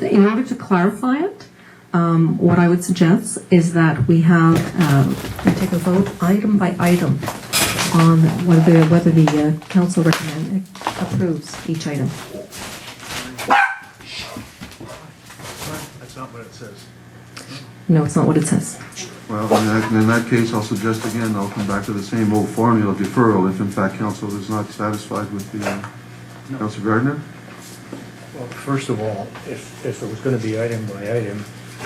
in order to clarify it, what I would suggest is that we we take a vote item by item on whether the council approves each item. That's not what it says. No, it's not what it says. Well, in that case, I'll suggest again, I'll come back to the same old formula of deferral if in fact council is not satisfied with the, Councilor Gardner? Well, first of all, if it was going to be item by item,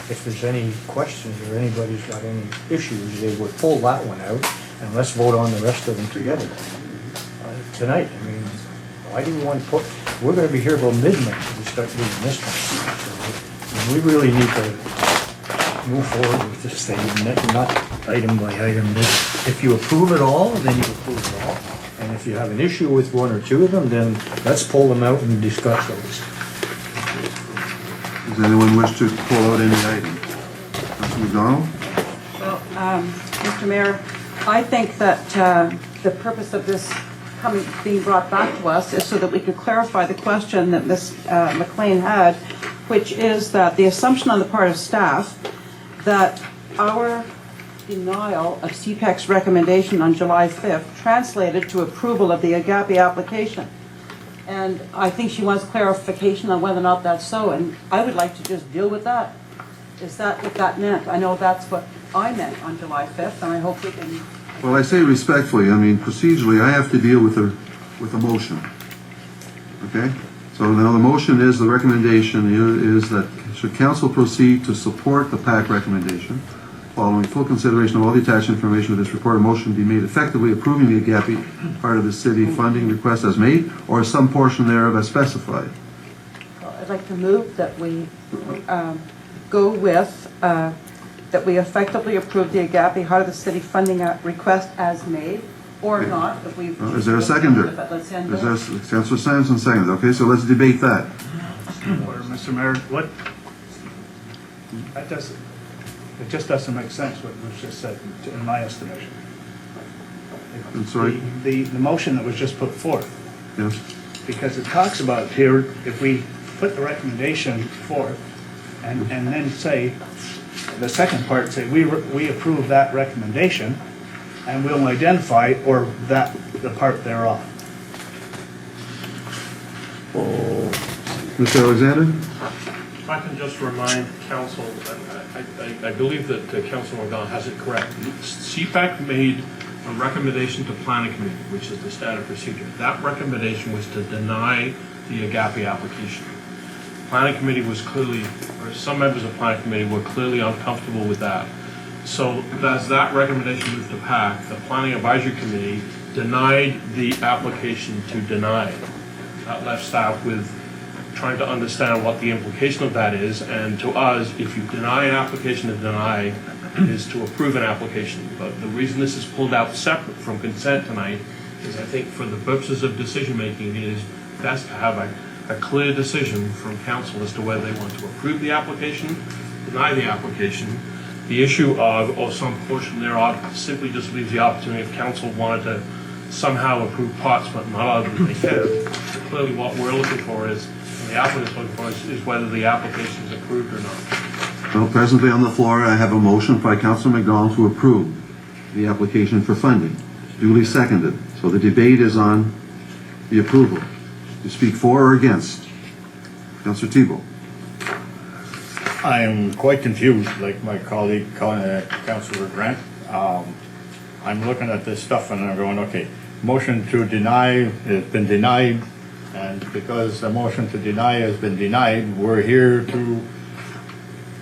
if there's any questions or anybody's got any issues, they would pull that one out and let's vote on the rest of them together. Tonight, I mean, why do we want to put, we're going to be here till midnight if we start doing this one. So we really need to move forward with this thing, not item by item. If you approve it all, then you approve it all. And if you have an issue with one or two of them, then let's pull them out and discuss those. Does anyone wish to pull out any item? Councilor MacDonald? Well, Mr. Mayor, I think that the purpose of this being brought back to us is so that we could clarify the question that Ms. McLean had, which is that the assumption on the part of staff that our denial of CPEC's recommendation on July 5th translated to approval of the Agape application. And I think she wants clarification on whether or not that's so, and I would like to just deal with that. Is that what that meant? I know that's what I meant on July 5th, and I hope we can... Well, I say respectfully, I mean, procedurally, I have to deal with a motion. Okay? So now the motion is, the recommendation is that should council proceed to support the PAC recommendation, following full consideration of all the attached information with this report, a motion be made effectively approving the Agape part of the city funding request as made, or some portion thereof as specified. Well, I'd like to move that we go with, that we effectively approve the Agape Heart of the City funding request as made, or Okay. not, if we... Is there a seconder? Councilor Sampson seconded. Okay, so let's debate that. Or, Mr. Mayor, what, that doesn't, it just doesn't make sense what was just said, in my estimation. I'm sorry? The motion that was just put forth, Yes. because it talks about here, if we put the recommendation forth and then say, the second part, say, we approve that recommendation and we'll identify, or that, the part thereof. Mr. Alexander? If I can just remind council, I believe that Councilor MacDonald has it correct. CPAC made a recommendation to planning committee, which is the standard procedure. That recommendation was to deny the Agape application. Planning committee was clearly, or some members of planning committee were clearly uncomfortable with that. So as that recommendation moved to PAC, the planning advisory committee denied the application to deny. That left staff with trying to understand what the implication of that is, and to us, if you deny an application, to deny is to approve an application. But the reason this is pulled out separate from consent tonight is I think for the purposes of decision making, it is best to have a clear decision from council as to whether they want to approve the application, deny the application. The issue of, or some portion thereof, simply just leaves the opportunity if council wanted to somehow approve parts but not others, they can. Clearly what we're looking for is, and the applicant's looking for is whether the application is approved or not. Well, presently on the floor, I have a motion by Councilor MacDonald to approve the application for funding. Duly seconded. So the debate is on the approval. To speak for or against? Councilor Thibault. I am quite confused, like my colleague, Councilor Grant. I'm looking at this stuff and I'm going, okay, motion to deny has been denied, and because the motion to deny has been denied, we're here to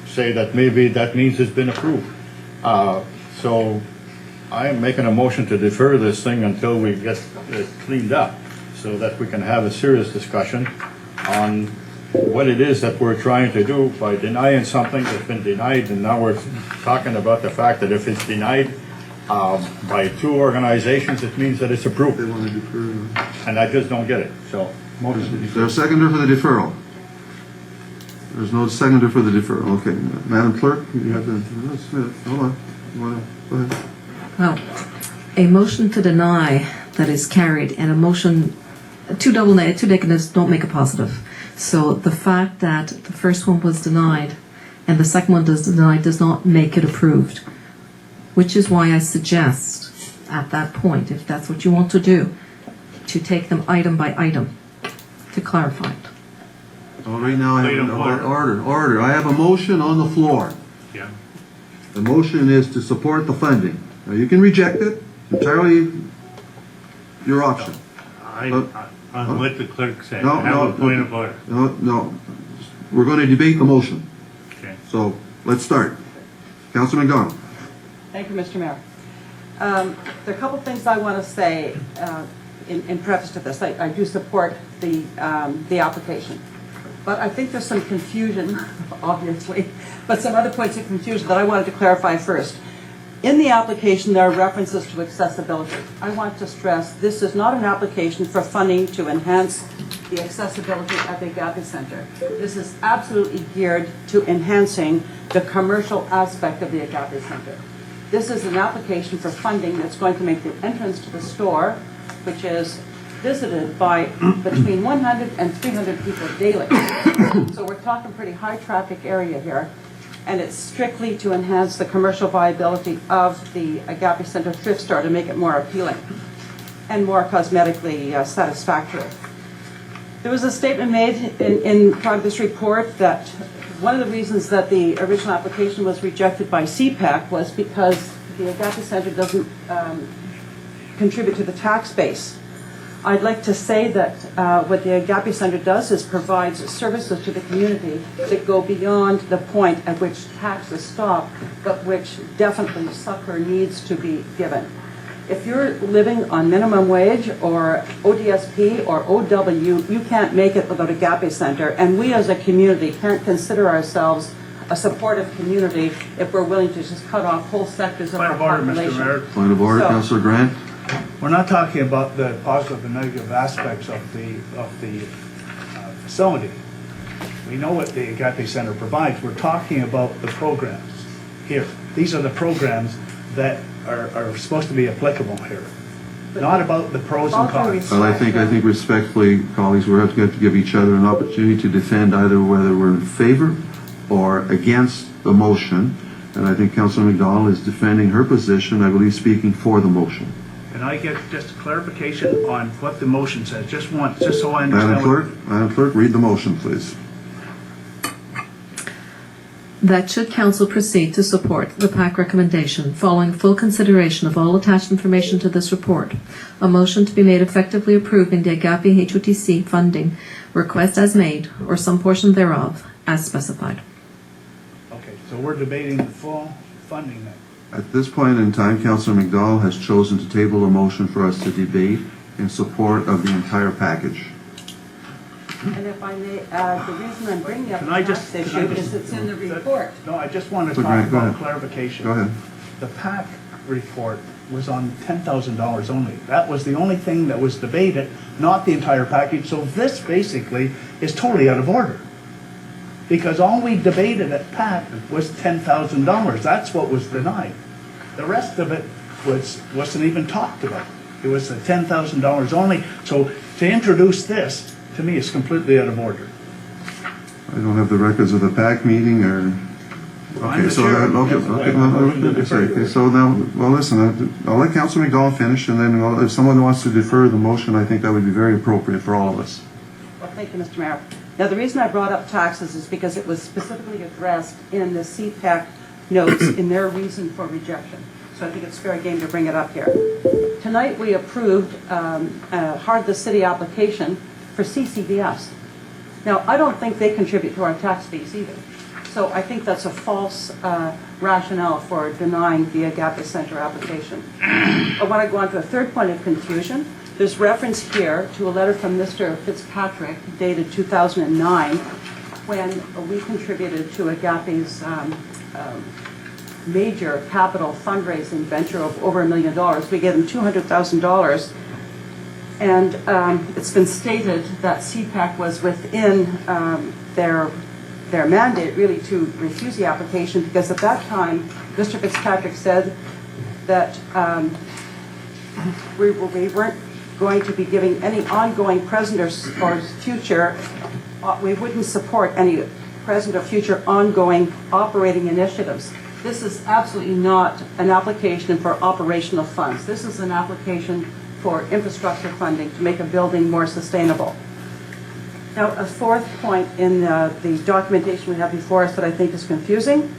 say that maybe that means it's been approved. So I am making a motion to defer this thing until we get it cleaned up so that we can have a serious discussion on what it is that we're trying to do by denying something that's been denied, and now we're talking about the fact that if it's denied by two organizations, it means that it's approved. They want to defer. And I just don't get it. So, motion to Is there defer. a seconder for the deferral? There's no seconder for the deferral. Okay. Madam Clerk, you have the... Smith, hold on. You want to... Go ahead. Well, a motion to deny that is carried, and a motion, two negatives don't make a positive. So the fact that the first one was denied and the second one was denied does not make it approved, which is why I suggest at that point, if that's what you want to do, to take them item by item to clarify it. Well, right now I have Point of order. order. I have a motion on the floor. Yeah. The motion is to support the funding. Now, you can reject it, entirely your option. On what the clerk said, No, I have no, a point of order. No, we're going to debate the motion. Okay. So, let's start. Councilor MacDonald. Thank you, Mr. Mayor. There are a couple things I want to say in preface to this. I do support the application. But I think there's some confusion, obviously, but some other points of confusion that I wanted to clarify first. In the application, there are references to accessibility. I want to stress this is not an application for funding to enhance the accessibility at the Agape Center. This is absolutely geared to enhancing the commercial aspect of the Agape Center. This is an application for funding that's going to make the entrance to the store, which is visited by between 100 and 300 people daily. So we're talking pretty high traffic area here. And it's strictly to enhance the commercial viability of the Agape Center thrift store to make it more appealing and more cosmetically satisfactory. There was a statement made in part of this report that one of the reasons that the original application was rejected by CPAC was because the Agape Center doesn't contribute to the tax base. I'd like to say that what the Agape Center does is provides services to the community that go beyond the point at which taxes stop, but which definitely succor needs to be given. If you're living on minimum wage or ODSP or OW, you can't make it without Agape Center, and we as a community can't consider ourselves a supportive community if we're willing to just cut off whole sectors of our population. Point of order, So- Councilor Grant. We're not talking about the positive and negative aspects of the facility. We know what the Agape Center provides. We're talking about the programs here. These are the programs that are supposed to be applicable here, not about the pros and cons. Well, I think respectfully, colleagues, we're going to have to give each other an opportunity to defend either whether we're in favor or against the motion. And I think Councilor MacDonald is defending her position, I believe speaking for the motion. Can I get just a clarification on what the motion says? Just so I understand. Madam Clerk, read the motion, please. That should council proceed to support the PAC recommendation following full consideration of all attached information to this report, a motion to be made effectively approving the Agape HOTC funding request as made or some portion thereof as specified. Okay, so we're debating the full funding then. At this point in time, Councilor MacDonald has chosen to table a motion for us to debate in support of the entire package. And if I may add, the reason I'm bringing up Can the I tax just- issue is it's in the report. No, I just want to So, talk Grant, go about ahead. clarification. Go ahead. The PAC report was on $10,000 only. That was the only thing that was debated, not the entire package. So this basically is totally out of order. Because all we debated at PAC was $10,000. That's what was denied. The rest of it wasn't even talked about. It was the $10,000 only. So to introduce this, to me, is completely out of order. I don't have the records of the PAC meeting or... I'm Okay, the so, chair. okay, so now, well, listen, I'll let Councilor MacDonald finish, and then if someone wants to defer the motion, I think that would be very appropriate for all of us. Well, thank you, Mr. Mayor. Now, the reason I brought up taxes is because it was specifically addressed in the CPAC notes in their reason for rejection. So I think it's fair game to bring it up here. Tonight, we approved a Heart of the City application for CCBS. Now, I don't think they contribute to our tax base either. So I think that's a false rationale for denying the Agape Center application. I want to go on to a third point of confusion. There's reference here to a letter from Mr. Fitzpatrick dated 2009 when we contributed to Agape's major capital fundraising venture of over $1 million. We gave them $200,000. And it's been stated that CPAC was within their mandate really to refuse the application because at that time, Mr. Fitzpatrick said that we weren't going to be giving any ongoing present or future we wouldn't support any present or future ongoing operating initiatives. This is absolutely not an application for operational funds. This is an application for infrastructure funding to make a building more sustainable. Now, a fourth point in the documentation we have before us that I think is confusing.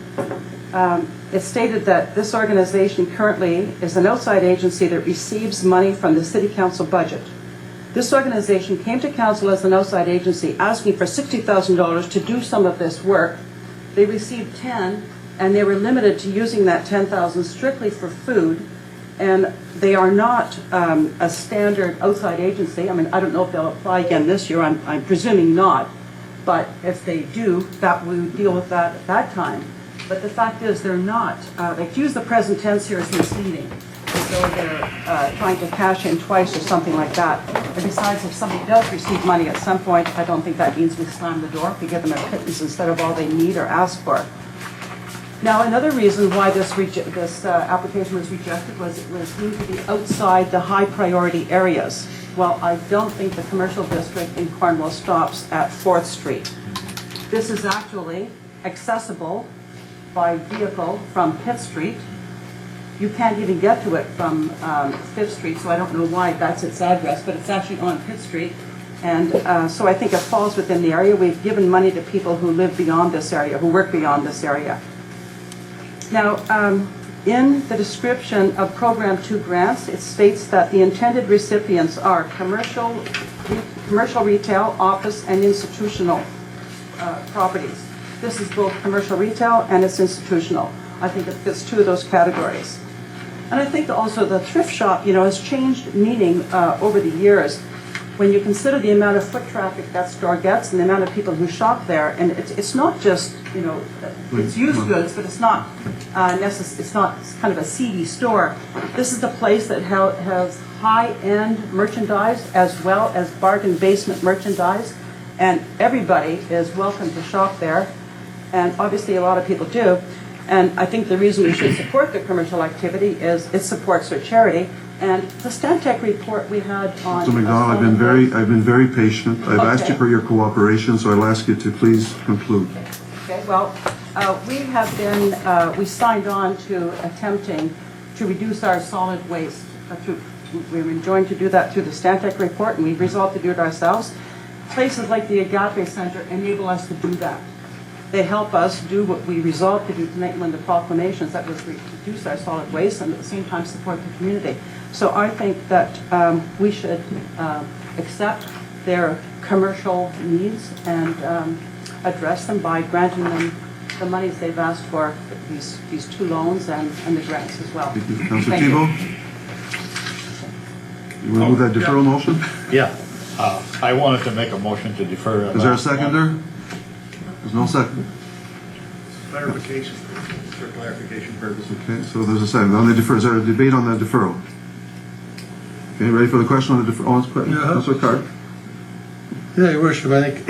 It's stated that this organization currently is an outside agency that receives money from the City Council budget. This organization came to council as an outside agency asking for $60,000 to do some of this work. They received 10, and they were limited to using that 10,000 strictly for food, and they are not a standard outside agency. I mean, I don't know if they'll apply again this year, I'm presuming not, but if they do, that we would deal with that at that time. But the fact is, they're not. They use the present tense here as misleading, as though they're trying to cash in twice or something like that. And besides, if somebody does receive money at some point, I don't think that means we slam the door. We give them a pittance instead of all they need or ask for. Now, another reason why this application was rejected was it was deemed to be outside the high priority areas. Well, I don't think the commercial district in Cornwall stops at 4th Street. This is actually accessible by vehicle from Pitt Street. You can't even get to it from 5th Street, so I don't know why that's its address, but it's actually on Pitt Street. And so I think it falls within the area. We've given money to people who live beyond this area, who work beyond this area. Now, in the description of Program 2 grants, it states that the intended recipients are commercial retail, office, and institutional properties. This is both commercial retail and it's institutional. I think it fits 2 of those categories. And I think also the thrift shop, has changed meaning over the years. When you consider the amount of foot traffic that store gets and the amount of people who shop there, and it's not just, it's used goods, but it's not it's not kind of a seedy store. This is the place that has high-end merchandise as well as bargain basement merchandise, and everybody is welcome to shop there. And obviously a lot of people do. And I think the reason we should support the commercial activity is it supports their charity. And the Stantec report we had on... Mr. MacDonald, I've been very patient. I've asked you for your cooperation, so I'll ask you to please conclude. Okay, well, we signed on to attempting to reduce our solid waste. We were enjoined to do that through the Stantec report, and we've resolved to do it ourselves. Places like the Agape Center enable us to do that. They help us do what we resolved to do tonight in the proclamations, that was reduce our solid waste and at the same time support the community. So I think that we should accept their commercial needs and address them by granting them the monies they've asked for, these 2 loans and the grants as well. Thank you. Councilor Thank you. Thibault? You want to move that deferral motion? Yeah, I wanted to make a motion to defer. Is there a seconder? There's no second. Clarification, for clarification purposes. Okay, so there's a second. On the defer, is there a debate on the deferral? Okay, ready for the question on the deferral? Councilor Card? Yeah, Your Worship, I think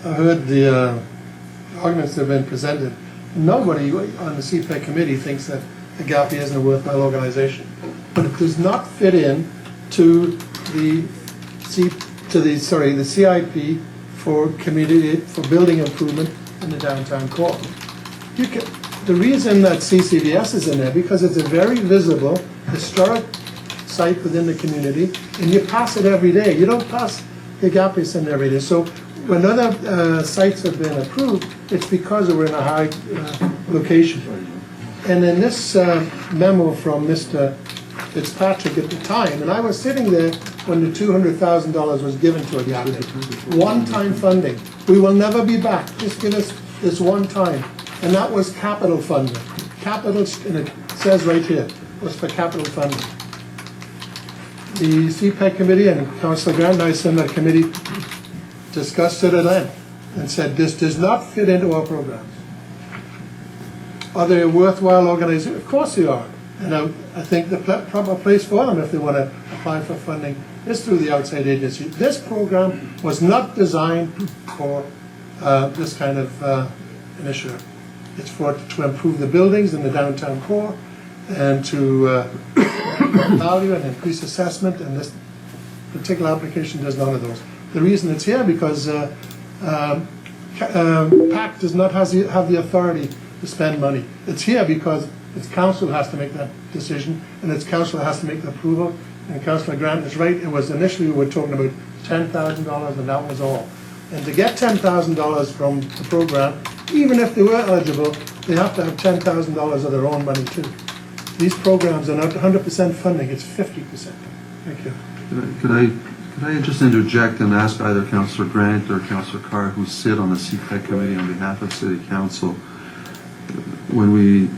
I heard the arguments that have been presented. Nobody on the CPEC committee thinks that Agape isn't a worthwhile organization, but it does not fit in to the CIP for community, for building improvement in the downtown core. The reason that CCDS is in there, because it's a very visible, historic site within the community, and you pass it every day. You don't pass the Agape Center every day. So when other sites have been approved, it's because we're in a high location. And in this memo from Mr. Fitzpatrick at the time, and I was sitting there when the $200,000 was given to Agape. One-time funding. We will never be back. Just give us this one time. And that was capital funding. Capital, and it says right here, was for capital funding. The CPEC committee and Councilor Grant and I sent that committee discussed it at length and said this does not fit into our programs. Are they a worthwhile organization? Of course they are. And I think the proper place for them, if they want to apply for funding, is through the outside agency. This program was not designed for this kind of initiative. It's to improve the buildings in the downtown core and to value and increase assessment, and this particular application does none of those. The reason it's here because PAC does not have the authority to spend money. It's here because its council has to make that decision, and its council has to make the approval. And Councillor Grant is right, it was initially we were talking about $10,000 and that was all. And to get $10,000 from the program, even if they were eligible, they have to have $10,000 of their own money too. These programs are not 100% funding, it's 50%. Thank you. Could I just interject and ask either Councillor Grant or Councillor Carr, who sit on the CPEC committee on behalf of City Council, under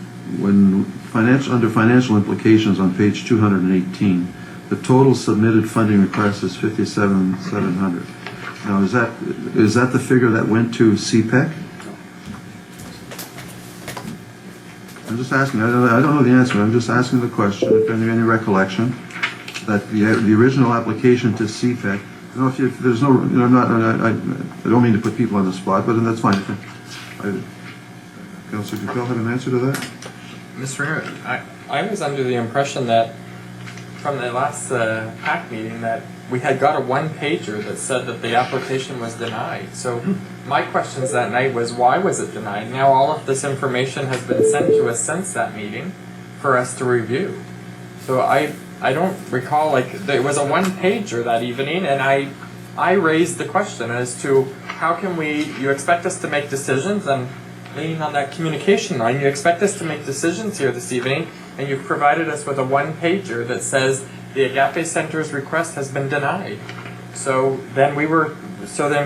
financial implications on page 218, the total submitted funding request is $57,700. Now, is that the figure that went to CPEC? I'm just asking. I don't know the answer. I'm just asking the question. If any recollection that the original application to CPEC. I don't know if there's no. I don't mean to put people on the spot, but that's fine. Councillor Capel have an answer to that? Mr. Mayor, I was under the impression that from the last PAC meeting that we had got a one-pager that said that the application was denied. So my questions that night was, why was it denied? Now all of this information has been sent to us since that meeting for us to review. So I don't recall, like, there was a one-pager that evening, and I raised the question as to how can you expect us to make decisions, and leaning on that communication line, you expect us to make decisions here this evening, and you've provided us with a one-pager that says the Agape Center's request has been denied. So then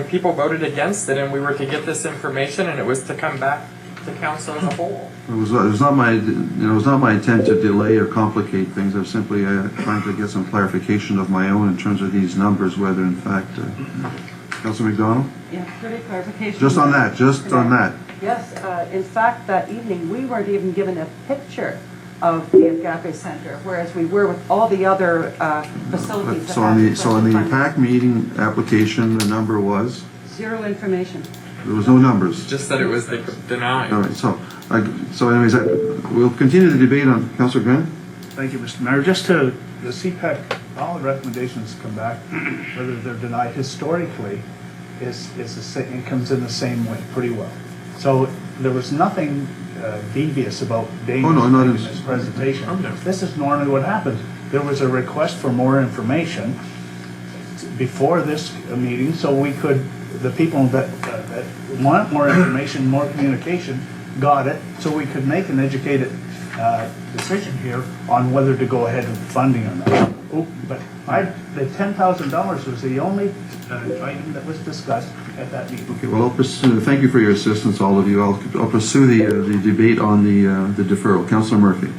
people voted against it, and we were to get this information, and it was to come back to council as a whole. It was not my intent to delay or complicate things. I was simply trying to get some clarification of my own in terms of these numbers, whether in fact, Councillor MacDonald? Yeah, pretty clarification. Just on that. Yes, in fact, that evening, we weren't even given a picture of the Agape Center, whereas we were with all the other facilities. So on the PAC meeting application, the number was? Zero information. There was no numbers. Just that it was denied. All right, so anyways, we'll continue the debate on Councillor Grant. Thank you, Mr. Mayor. Just to the CPEC, all the recommendations come back, whether they're denied historically, it comes in the same way pretty well. So there was nothing devious about Damon's this presentation. This is normally what happens. There was a request for more information before this meeting, so we could, the people that want more information, more communication, got it, so we could make an educated decision here on whether to go ahead with funding or not. But the $10,000 was the only item that was discussed at that meeting. Okay, well, I'll pursue. Thank you for your assistance, all of you. I'll pursue the debate on the deferral. Councillor Murphy.